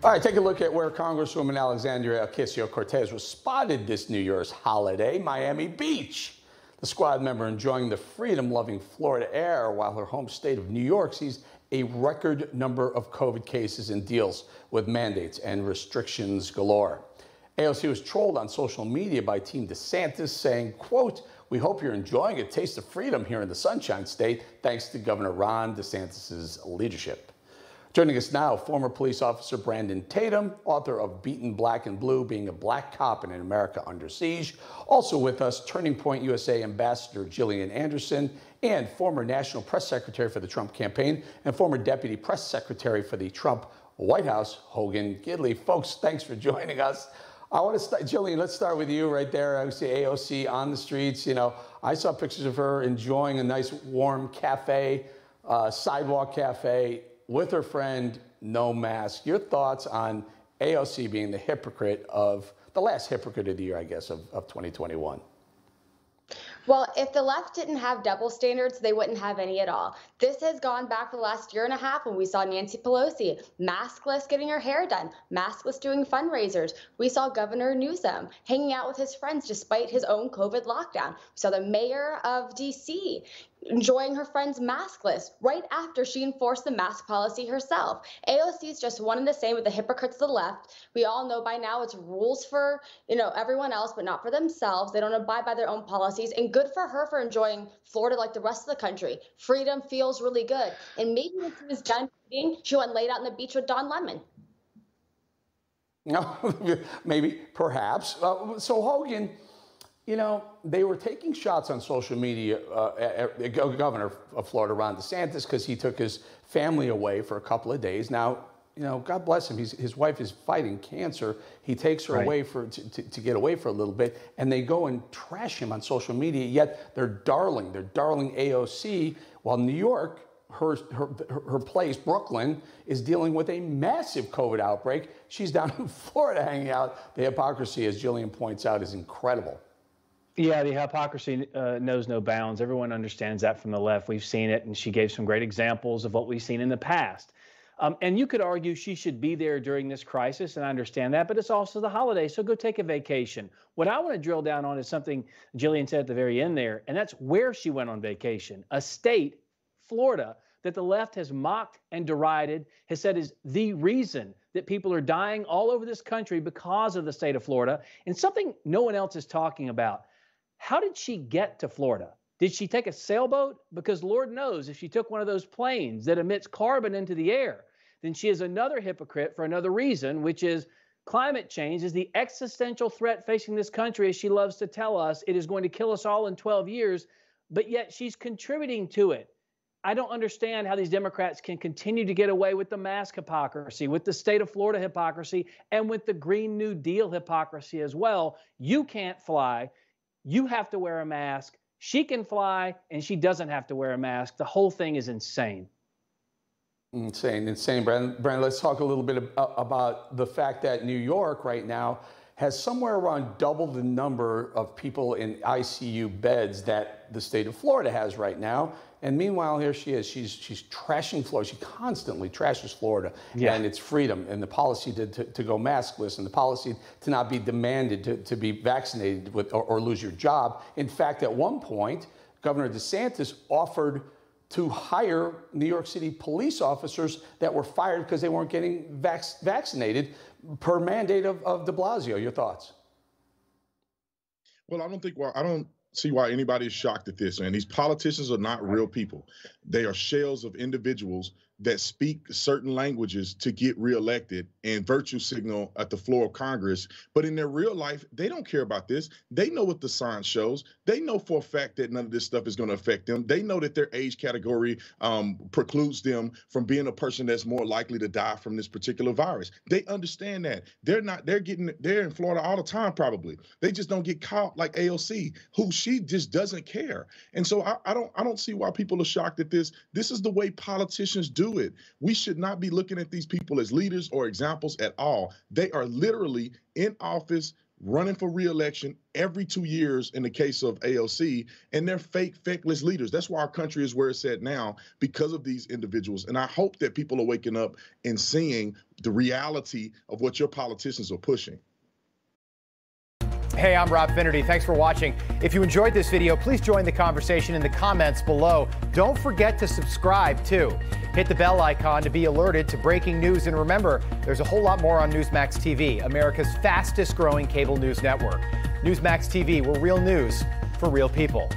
All right, take a look at where Congresswoman Alexandria Ocasio-Cortez was spotted this New Year's holiday, Miami Beach. The squad member enjoying the freedom-loving Florida air while her home state of New York sees a record number of COVID cases and deals with mandates and restrictions galore. AOC was trolled on social media by Team DeSantis saying, quote, "We hope you're enjoying a taste of freedom here in the Sunshine State, thanks to Governor Ron DeSantis' leadership." Joining us now, former police officer Brandon Tatum, author of Beaten Black and Blue, Being a Black Cop in an America Under Siege. Also with us, Turning Point USA Ambassador Gillian Anderson, and former National Press Secretary for the Trump campaign and former Deputy Press Secretary for the Trump White House, Hogan Gidley. Folks, thanks for joining us. I want to start, Gillian, let's start with you right there. I see AOC on the streets. You know, I saw pictures of her enjoying a nice warm cafe, sidewalk cafe, with her friend, no mask. Your thoughts on AOC being the hypocrite of, the last hypocrite of the year, I guess, of 2021? Well, if the left didn't have double standards, they wouldn't have any at all. This has gone back the last year and a half when we saw Nancy Pelosi maskless getting her hair done, maskless doing fundraisers. We saw Governor Newsom hanging out with his friends despite his own COVID lockdown. We saw the mayor of D.C. enjoying her friends maskless right after she enforced the mask policy herself. AOC is just one and the same with the hypocrites of the left. We all know by now it's rules for, everyone else, but not for themselves. They don't abide by their own policies, and good for her for enjoying Florida like the rest of the country. Freedom feels really good. And maybe when she was done eating, she went and laid out on the beach with Don Lemon. No, maybe, perhaps. So Hogan, they were taking shots on social media at the governor of Florida, Ron DeSantis, because he took his family away for a couple of days. Now, God bless him. His wife is fighting cancer. He takes her away to get away for a little bit, and they go and trash him on social media. Yet they're darling AOC, while New York, her place, Brooklyn, is dealing with a massive COVID outbreak. She's down in Florida hanging out. The hypocrisy, as Gillian points out, is incredible. Yeah, the hypocrisy knows no bounds. Everyone understands that from the left. We've seen it, and she gave some great examples of what we've seen in the past. And you could argue she should be there during this crisis, and I understand that, but it's also the holiday, so go take a vacation. What I want to drill down on is something Gillian said at the very end there, and that's where she went on vacation. A state, Florida, that the left has mocked and derided, has said is the reason that people are dying all over this country because of the state of Florida, and something no one else is talking about. How did she get to Florida? Did she take a sailboat? Because Lord knows if she took one of those planes that emits carbon into the air, then she is another hypocrite for another reason, which is climate change is the existential threat facing this country, as she loves to tell us. It is going to kill us all in 12 years, but yet she's contributing to it. I don't understand how these Democrats can continue to get away with the mask hypocrisy, with the state of Florida hypocrisy, and with the Green New Deal hypocrisy as well. You can't fly. You have to wear a mask. She can fly, and she doesn't have to wear a mask. The whole thing is insane. Insane, Brandon, let's talk a little bit about the fact that New York right now has somewhere around double the number of people in ICU beds that the state of Florida has right now. And meanwhile, here she is. She's trashing Florida. She constantly trashes Florida and its freedom, and the policy to go maskless, and the policy to not be demanded to be vaccinated with or lose your job. In fact, at one point, Governor DeSantis offered to hire New York City police officers that were fired because they weren't getting vaccinated per mandate of de Blasio. Your thoughts? Well, I don't see why anybody is shocked at this, man. These politicians are not real people. They are shells of individuals that speak certain languages to get reelected and virtue signal at the floor of Congress. But in their real life, they don't care about this. They know what the science shows. They know for a fact that none of this stuff is going to affect them. They know that their age category precludes them from being a person that's more likely to die from this particular virus. They understand that. They're in Florida all the time, probably. They just don't get caught like AOC, who she just doesn't care. And so I don't see why people are shocked at this. This is the way politicians do it. We should not be looking at these people as leaders or examples at all. They are literally in office running for re-election every 2 years in the case of AOC, and they're fake, feckless leaders. That's why our country is where it's at now, because of these individuals. And I hope that people are waking up and seeing the reality of what your politicians are pushing. Hey, I'm Rob Finnerty. Thanks for watching. If you enjoyed this video, please join the conversation in the comments below. Don't forget to subscribe, too. Hit the bell icon to be alerted to breaking news. And remember, there's a whole lot more on Newsmax TV, America's fastest growing cable news network. Newsmax TV, we're real news for real people.